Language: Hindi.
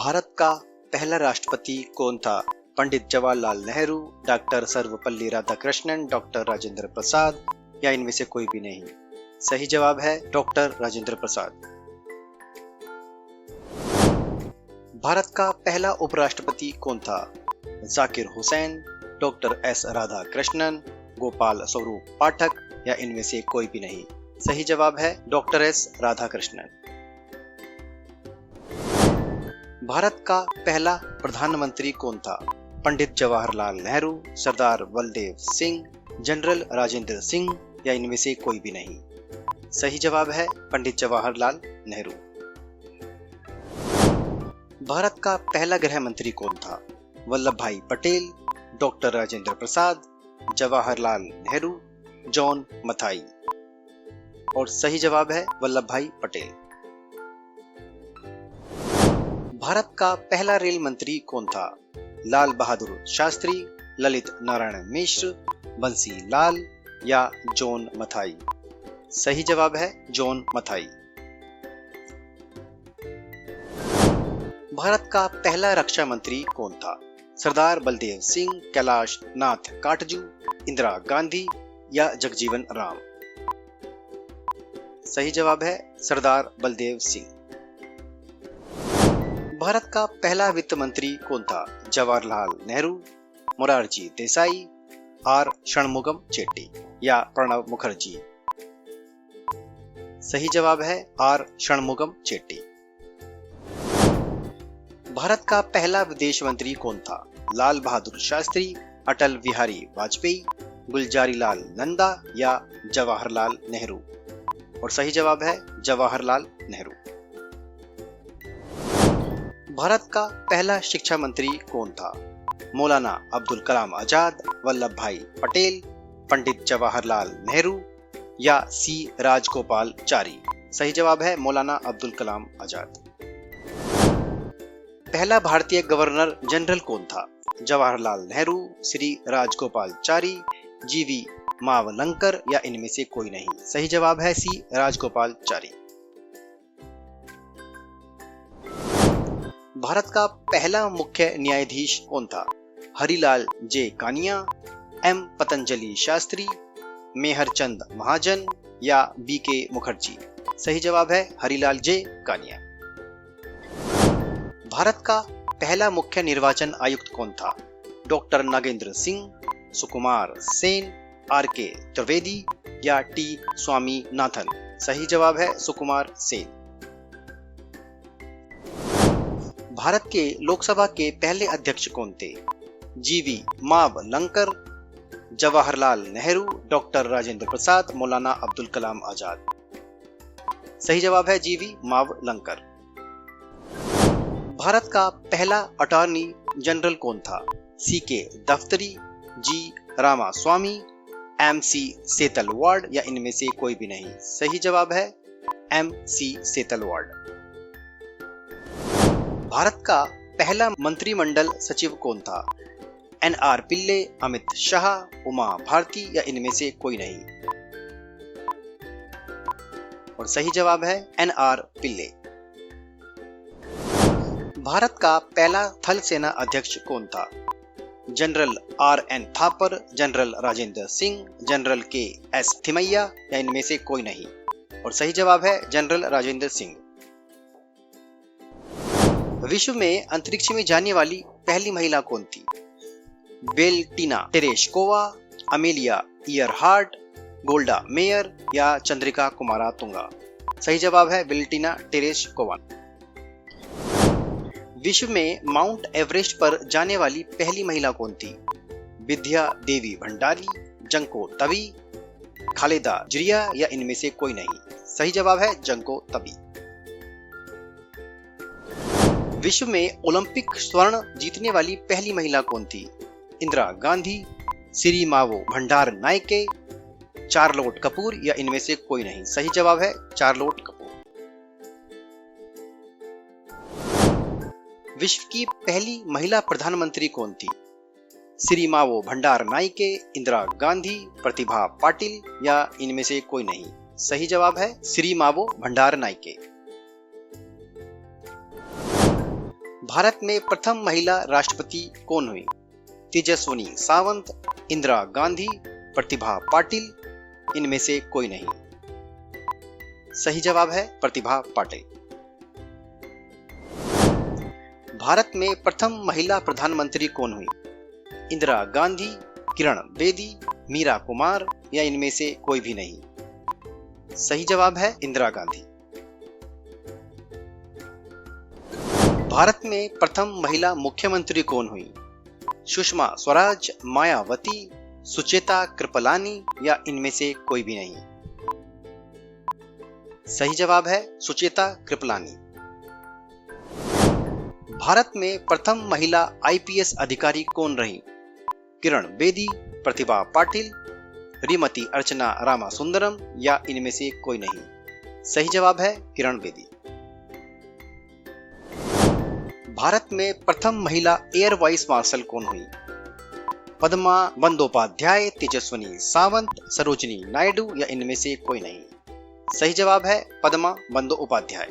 भारत का पहला राष्ट्रपति कौन था? पंडित जवाहरलाल नेहरू, डॉक्टर सर्वपल्ली राधाकृष्णन, डॉक्टर राजेंद्र प्रसाद या इनमें से कोई भी नहीं? सही जवाब है डॉक्टर राजेंद्र प्रसाद। भारत का पहला उपराष्ट्रपति कौन था? जाकिर हुसैन, डॉक्टर एस राधाकृष्णन, गोपाल स्वरूप पाठक या इनमें से कोई भी नहीं? सही जवाब है डॉक्टर एस राधाकृष्णन। भारत का पहला प्रधानमंत्री कौन था? पंडित जवाहरलाल नेहरू, सरदार बलदेव सिंह, जनरल राजेंद्र सिंह या इनमें से कोई भी नहीं? सही जवाब है पंडित जवाहरलाल नेहरू। भारत का पहला गृह मंत्री कौन था? वल्लभ भाई पटेल, डॉक्टर राजेंद्र प्रसाद, जवाहरलाल नेहरू, जॉन मथाई। और सही जवाब है वल्लभ भाई पटेल। भारत का पहला रेल मंत्री कौन था? लाल बहादुर शास्त्री, ललित नारायण मिश्र, बंसी लाल या जॉन मथाई? सही जवाब है जॉन मथाई। भारत का पहला रक्षा मंत्री कौन था? सरदार बलदेव सिंह, कैलाश नाथ काटजू, इंदिरा गांधी या जगजीवन राम? सही जवाब है सरदार बलदेव सिंह। भारत का पहला वित्त मंत्री कौन था? जवाहरलाल नेहरू, मोरारजी देसाई, आर षणमुगम चेट्टी या प्रणब मुखर्जी? सही जवाब है आर षणमुगम चेट्टी। भारत का पहला विदेश मंत्री कौन था? लाल बहादुर शास्त्री, अटल बिहारी वाजपेयी, गुलजारीलाल नंदा या जवाहरलाल नेहरू? और सही जवाब है जवाहरलाल नेहरू। भारत का पहला शिक्षा मंत्री कौन था? मौलाना अब्दुल कलाम आजाद, वल्लभ भाई पटेल, पंडित जवाहरलाल नेहरू या सी राजगोपालचारी? सही जवाब है मौलाना अब्दुल कलाम आजाद। पहला भारतीय गवर्नर जनरल कौन था? जवाहरलाल नेहरू, श्री राजगोपालचारी, जीवी मावलंकर या इनमें से कोई नहीं? सही जवाब है सी राजगोपालचारी। भारत का पहला मुख्य न्यायाधीश कौन था? हरिलाल जे कानिया, एम पतंजलि शास्त्री, मेहरचंद महाजन या बी के मुखर्जी? सही जवाब है हरिलाल जे कानिया। भारत का पहला मुख्य निर्वाचन आयुक्त कौन था? Doctor Nagendra Singh, Sukumar Sen, R K Trivedi या टी स्वामीनाथन? सही जवाब है सुकुमार सेन। भारत के लोकसभा के पहले अध्यक्ष कौन थे? जीवी मावलंकर, जवाहरलाल नेहरू, डॉक्टर राजेंद्र प्रसाद, मौलाना अब्दुल कलाम आजाद? सही जवाब है जीवी मावलंकर। भारत का पहला अटॉर्नी जनरल कौन था? सी के दफ्तरी, जी रामास्वामी, एम सी सेतलवाड या इनमें से कोई भी नहीं? सही जवाब है एम सी सेतलवाड। भारत का पहला मंत्रिमंडल सचिव कौन था? एन आर पिल्ले, अमित शाह, उमा भारती या इनमें से कोई नहीं? और सही जवाब है एन आर पिल्ले। भारत का पहला थल सेना अध्यक्ष कौन था? General R N Thapar, general Rajendra Singh, general K S Thimayya या इनमें से कोई नहीं? और सही जवाब है जनरल राजेंद्र सिंह। विश्व में अंतरिक्ष में जाने वाली पहली महिला कौन थी? बेल्टिना टेरेशकोवा, अमेलिया ईयरहार्ट, गोल्डा मेयर या चंद्रिका कुमारा तुंगा? सही जवाब है बेल्टिना टेरेशकोवा। विश्व में माउंट एवरेस्ट पर जाने वाली पहली महिला कौन थी? विद्या देवी भंडारी, जंको तवी, खालिदा जिया या इनमें से कोई नहीं? सही जवाब है जंको तवी। विश्व में ओलंपिक स्वर्ण जीतने वाली पहली महिला कौन थी? इंदिरा गांधी, श्री मावो भंडार नायके, चार्लोट कपूर या इनमें से कोई नहीं? सही जवाब है चार्लोट कपूर। विश्व की पहली महिला प्रधानमंत्री कौन थी? श्री मावो भंडार नायके, इंदिरा गांधी, प्रतिभा पाटिल या इनमें से कोई नहीं? सही जवाब है श्री मावो भंडार नायके। भारत में प्रथम महिला राष्ट्रपति कौन हुई? तेजस्विनी सावंत, इंदिरा गांधी, प्रतिभा पाटिल, इनमें से कोई नहीं। सही जवाब है प्रतिभा पाटिल। भारत में प्रथम महिला प्रधानमंत्री कौन हुई? इंदिरा गांधी, किरण बेदी, मीरा कुमार या इनमें से कोई भी नहीं। सही जवाब है इंदिरा गांधी। भारत में प्रथम महिला मुख्यमंत्री कौन हुई? सुषमा स्वराज, मायावती, सुचेता कृपलानी या इनमें से कोई भी नहीं। सही जवाब है सुचेता कृपलानी। भारत में प्रथम महिला आईपीएस अधिकारी कौन रही? किरण बेदी, प्रतिभा पाटिल, श्रीमती अर्चना रामासुंदरम या इनमें से कोई नहीं। सही जवाब है किरण बेदी। भारत में प्रथम महिला एयर वाइस मार्शल कौन हुई? पद्मा बंदोपाध्याय, तेजस्विनी सावंत, सरोजिनी नायडू या इनमें से कोई नहीं। सही जवाब है पद्मा बंदोपाध्याय।